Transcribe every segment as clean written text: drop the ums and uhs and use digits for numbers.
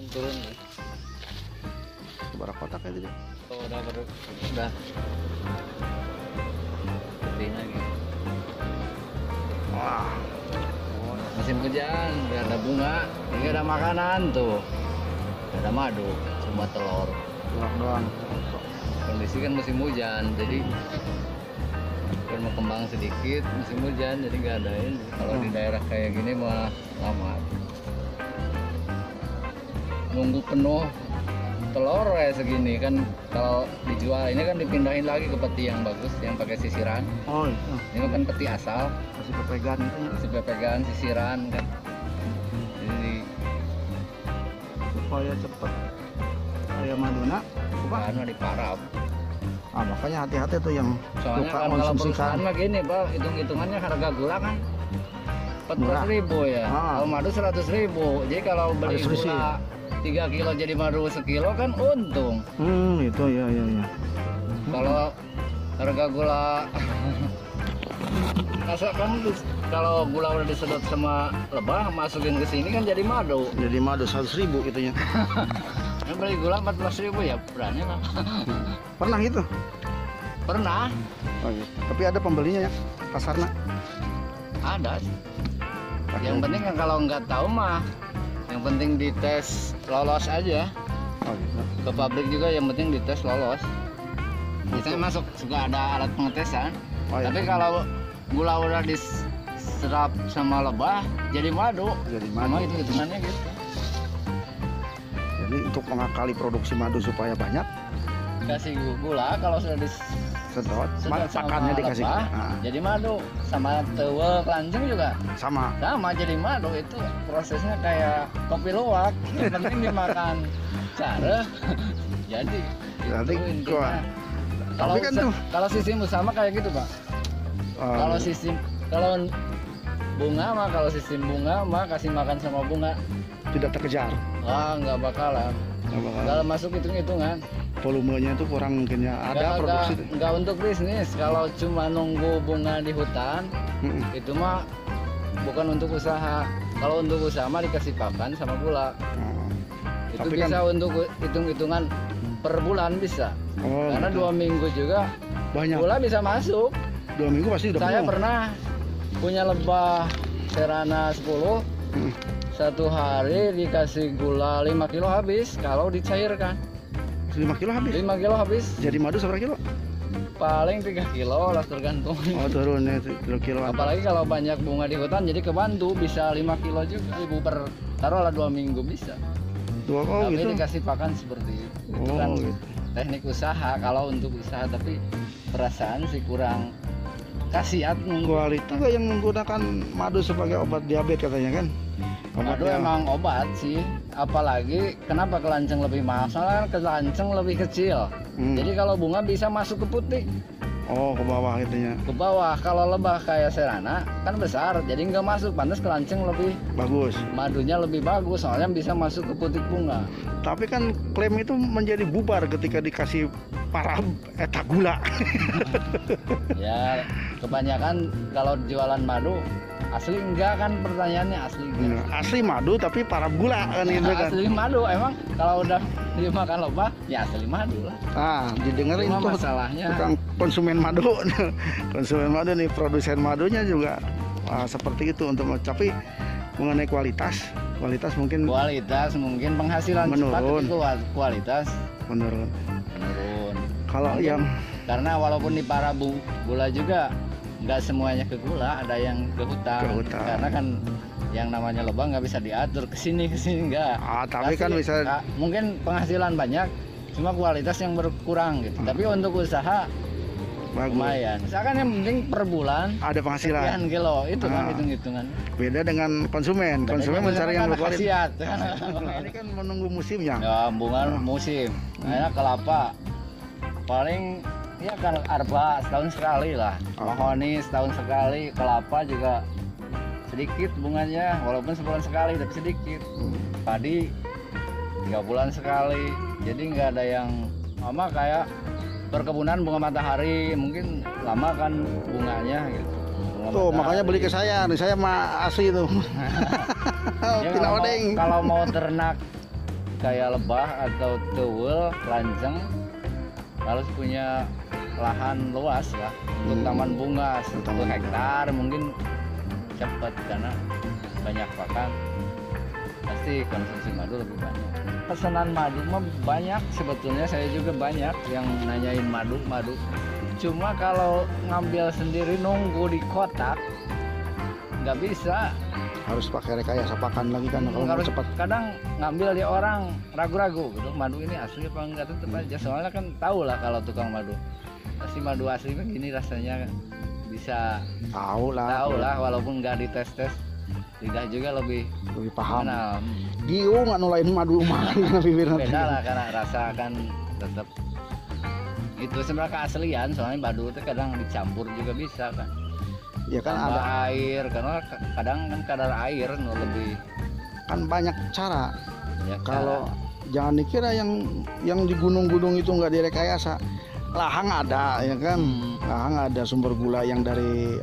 turun. Berapa kotak itu dia? Oh, udah seperti lagi. Wah, Musim hujan, nggak ada bunga, nggak ada makanan tuh, nggak ada madu, cuma telur. telur doang. Kondisi kan musim hujan, jadi berkembang sedikit musim hujan, jadi nggak ada ini. Kalau di daerah kayak gini mah lama. Nunggu penuh telur kayak segini kan, kalau dijual ini kan dipindahin lagi ke peti yang bagus, yang pakai sisiran. Oh, iya. Ini kan peti asal, Masih kepegang itu ya. masih pepegan sisiran kan. Jadi Supaya cepet kayak maduna. Apa? bahan mah diparab. Makanya hati-hati tuh yang Soalnya suka kan kalau konsumsi perusahaan ikan. mah gini Pak, hitung-hitungannya harga gula kan Murah. 14.000 ya. Ah. Kalau madu 100.000. Jadi kalau beli Ada selisih. gula 3 kilo jadi madu sekilo kan untung. Itu ya. Kalau harga gula masa kan kalau gula udah disedot sama lebah masukin ke sini kan jadi madu. Jadi madu 100.000 gitu ya. Yang beli gula 14.000 ya berani lah. Pernah gitu? Pernah Oh, iya. Tapi ada pembelinya ya pasarnya. ada. Yang penting kan kalau nggak tahu mah, yang penting dites lolos aja. Oh, gitu. Ke pabrik juga yang penting dites lolos. Biasanya masuk suka ada alat pengetesan. Oh, iya. Tapi kalau gula udah diserap sama lebah jadi madu. Jadi Memang madu. itu hitungannya gitu. Jadi untuk mengakali produksi madu supaya banyak, Kasih gula kalau sudah sedot, disedot sama pakannya dikasih. lebah, Nah, jadi madu. Sama tewe kelanjeng juga sama. sama jadi madu. Itu prosesnya kayak kopi luwak. Yang penting dimakan cara jadi. Berarti Itu intinya. gua- Kalau tapi kan tuh kalau sistem usaha kayak gitu Pak. Kalau sistem bunga mah, kalau sistem bunga mah kasih makan sama bunga, tidak terkejar. wah nggak bakalan. Nggak bakal. Kalau masuk hitung-hitungan, Volumenya itu kurang mungkin ya. Ada produksi. nggak untuk bisnis. Kalau cuma nunggu bunga di hutan, Mm-mm. itu mah bukan untuk usaha. Kalau untuk usaha mah dikasih pakan sama gula. Oh. Itu Tapi bisa kan- untuk hitung-hitungan per bulan bisa. Oh, Karena gitu. 2 minggu juga Banyak. gula bisa masuk. 2 minggu pasti udah Saya penuh. pernah punya lebah serana 10. Mm. Satu hari dikasih gula 5 kilo habis kalau dicairkan. 5 kilo habis. 5 kilo habis, Jadi madu seberapa kilo? paling 3 kilo lah tergantung. Oh, turun ya kilo. Apalagi kalau banyak bunga di hutan jadi kebantu bisa 5 kilo juga. Ibu per taruhlah 2 minggu bisa. Oh, Tapi gitu. dikasih pakan seperti itu. Itu Oh, kan gitu. teknik usaha kalau untuk usaha, tapi perasaan sih kurang khasiat nunggu. Kualitas juga yang menggunakan madu sebagai obat diabetes katanya kan. Madu Obatnya- emang obat sih, apalagi kenapa kelanceng lebih mahal? Soalnya kelanceng lebih kecil. Hmm. Jadi kalau bunga bisa masuk ke putih, Oh, ke bawah itunya. ke bawah. Kalau lebah kayak serana kan besar, jadi nggak masuk. Pantas kelanceng lebih, Bagus. madunya lebih bagus, soalnya bisa masuk ke putih bunga. Tapi kan klaim itu menjadi bubar ketika dikasih para gula. Ya kebanyakan kalau jualan madu asli enggak kan, pertanyaannya asli enggak? Asli madu tapi para gula kan gitu kan. Asli madu emang kalau udah dimakan lebah ya asli madu lah. Ah, didengerin Cuma tuh masalahnya tukang konsumen madu. Konsumen madu nih, produsen madunya juga seperti itu untuk, tapi mengenai kualitas mungkin mungkin penghasilan cepat, Menurun. tapi kualitas menurun. menurun. Kalau Mungkin yang karena walaupun di para gula juga nggak semuanya ke gula, ada yang ke hutan. Ke hutan. Karena kan yang namanya lebah nggak bisa diatur ke sini enggak. tapi kan bisa Mungkin penghasilan banyak, cuma kualitas yang berkurang gitu. Tapi untuk usaha bagus. lumayan. Misalkan yang penting per bulan Ada penghasilan. sekian kilo, itu kan Ah. hitung-hitungan. Beda dengan konsumen. Konsumen mencari yang berkualitas. khasiat. Ini kan menunggu musimnya. Ya, bunga musim. Kayaknya kelapa paling ya kan arba setahun sekali lah. Oh. Mahoni setahun sekali, kelapa juga sedikit bunganya, walaupun sebulan sekali tapi sedikit. Padi 3 bulan sekali. Jadi nggak ada yang sama kayak perkebunan bunga matahari, mungkin lama kan bunganya gitu. Bunga Tuh matahari. makanya beli ke saya. Saya mah asli tuh. Ya, Pina odeng. kalau mau ternak kayak lebah atau tewel, lanceng harus punya lahan luas lah untuk taman bunga 10 hektar mungkin cepat karena banyak pakan pasti konsumsi madu lebih banyak. Pesanan madu mah banyak sebetulnya, saya juga banyak yang nanyain madu. Cuma kalau ngambil sendiri nunggu di kotak nggak bisa. Harus pakai rekayasa pakan lagi kan kalau mau Harus cepat. kadang ngambil di orang ragu-ragu gitu, madu ini asli apa enggak, tetep aja soalnya kan tahu lah kalau tukang madu pasti madu asli begini rasanya bisa Tahu lah walaupun nggak dites lidah juga lebih paham. kenal. Giung anu lain madu mah bibir nanti. Beda lah karena rasa kan tetap itu sebenarnya keaslian, soalnya madu itu kadang dicampur juga bisa kan. Ya kan Tambah ada air karena kadang kan kadar air lebih kan banyak cara. ya, Kalau jangan dikira yang di gunung-gunung itu nggak direkayasa. Lahang ada ya kan. Lahang ada sumber gula yang dari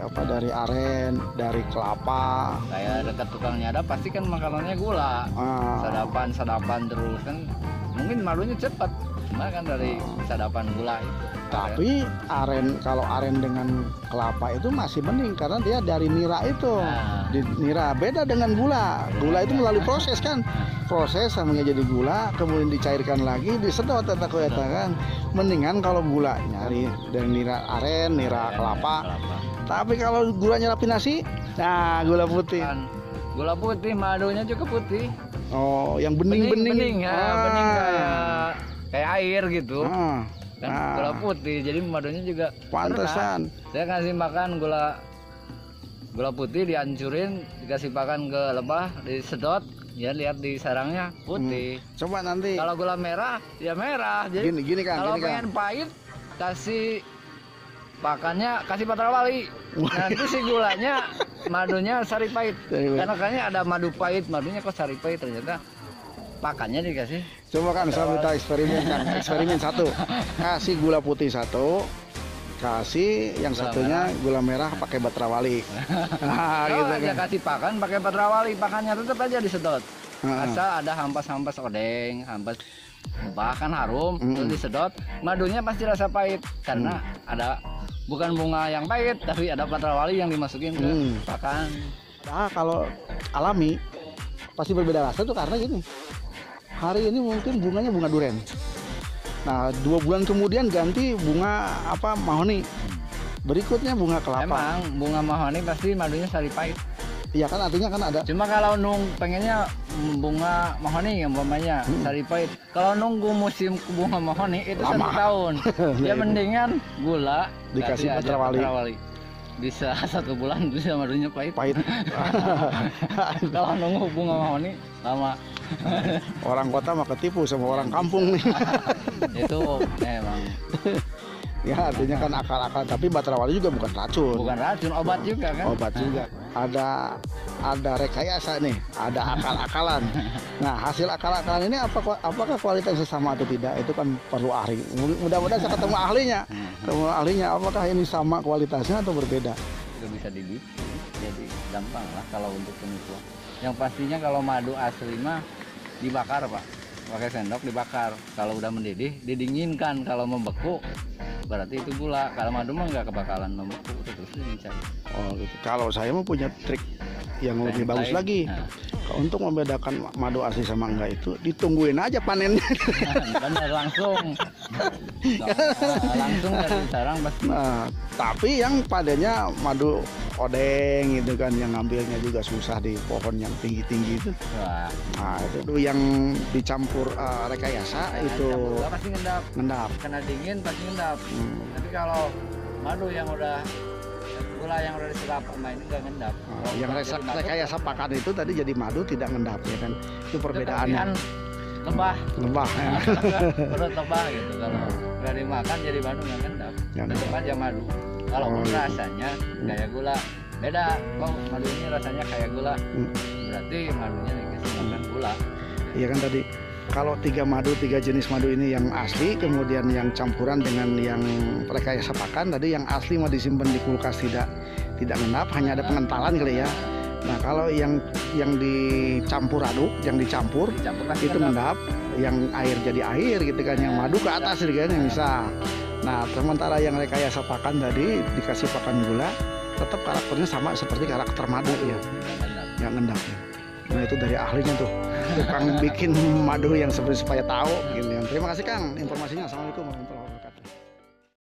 aren, dari kelapa. kayak dekat tukangnya ada pasti kan makanannya gula. Sadapan terus kan mungkin madunya cepat cuma kan dari sadapan gula itu. Tapi kalau aren dengan kelapa itu masih mending karena dia dari nira itu. Nira beda dengan gula. Gula itu melalui proses kan. Proses sampai jadi gula, kemudian dicairkan lagi, disedot kan. Mendingan kalau gula nyari dari nira aren, nira kelapa. Tapi kalau gulanya rafinasi, nah gula putih. Gula putih, madunya juga putih. Oh, yang bening-bening. Bening kayak air gitu. Kan gula putih, jadi madunya juga pantesan. Saya kasih makan gula putih, dihancurin, dikasih pakan ke lebah, disedot, ya lihat di sarangnya putih. Coba nanti. Kalau gula merah, ya merah. Jadi gini kan. Kalau pengen pahit, kasih pakannya, kasih patrawali. Nanti si gulanya, madunya sari pahit. Karena kayaknya ada madu pahit, madunya kok sari pahit ternyata. Pakannya dikasih. Coba kan saya minta eksperimen kan. Eksperimen satu, kasih gula putih satu, kasih yang satunya gula merah pakai batrawali. Gitu kan. Kasih pakan pakai batrawali, pakannya tetap aja disedot. Asal ada hampas-hampas odeng, hampas bahkan harum, terus disedot, madunya pasti rasa pahit karena ada bukan bunga yang pahit, tapi ada batrawali yang dimasukin ke pakan. Nah, kalau alami pasti berbeda rasa tuh karena gini. Hari ini mungkin bunganya bunga duren. Nah, 2 bulan kemudian ganti bunga mahoni. Berikutnya bunga kelapa. Emang bunga mahoni pasti madunya sari pahit. Iya kan, artinya kan ada. Cuma kalau pengennya bunga mahoni umpamanya sari pahit. Kalau nunggu musim bunga mahoni itu 1 tahun. Ya mendingan gula dikasih batrawali. Bisa 1 bulan bisa madunya pahit. Kalau nunggu bunga mahoni lama. Orang kota mah ketipu sama orang kampung nih. Itu emang. Ya artinya kan akal-akal, tapi batrawali juga bukan racun. Bukan racun, obat juga kan. Obat juga. Ada rekayasa nih, ada akal-akalan. Nah, hasil akal-akalan ini apakah kualitasnya sama atau tidak? Itu kan perlu ahli. Mudah-mudahan saya ketemu ahlinya. Apakah ini sama kualitasnya atau berbeda? Itu bisa dibikin. Jadi gampang lah kalau untuk penipuan. Yang pastinya kalau madu asli mah dibakar, Pak. Pakai sendok dibakar. Kalau udah mendidih, didinginkan. Kalau membeku, berarti itu gula. Kalau madu mah nggak kebakalan membeku, terus dicari. Oh gitu. Kalau saya mau punya trik yang lebih bagus lagi. Untuk membedakan madu asli sama enggak itu ditungguin aja panennya. Bener langsung dari sarang pasti. Nah, tapi yang padanya madu odeng gitu kan, yang ngambilnya juga susah di pohon yang tinggi-tinggi itu. Nah, itu yang dicampur rekayasa itu pasti ngendap. Kena dingin pasti ngendap. Tapi kalau madu yang udah gula yang udah diserap sama ini nggak ngendap. Yang rekayasa pakan itu tadi jadi madu tidak ngendap ya kan. Itu perbedaannya. Lebah. Perut lebah gitu, kalau nggak dimakan jadi madu nggak ngendap. Tetap aja madu. Kalau rasanya kayak gula beda. Kok madu ini rasanya kayak gula. Berarti madunya dikasih makan gula. Iya kan tadi. Kalau 3 jenis madu ini yang asli, kemudian yang campuran dengan yang rekayasa pakan, tadi yang asli mau disimpan di kulkas tidak ngendap, hanya ada pengentalan kali ya. Nah kalau yang dicampur aduk, yang dicampur itu mendap, yang air jadi air gitu kan, yang madu ke atas gitu kan yang bisa. Nah sementara yang rekayasa pakan tadi dikasih pakan gula, tetap karakternya sama seperti karakter madu ya, yang ngendap. Nah itu dari ahlinya tuh, tukang bikin madu yang supaya tahu. Gitu. Terima kasih Kang informasinya. Assalamualaikum warahmatullahi wabarakatuh.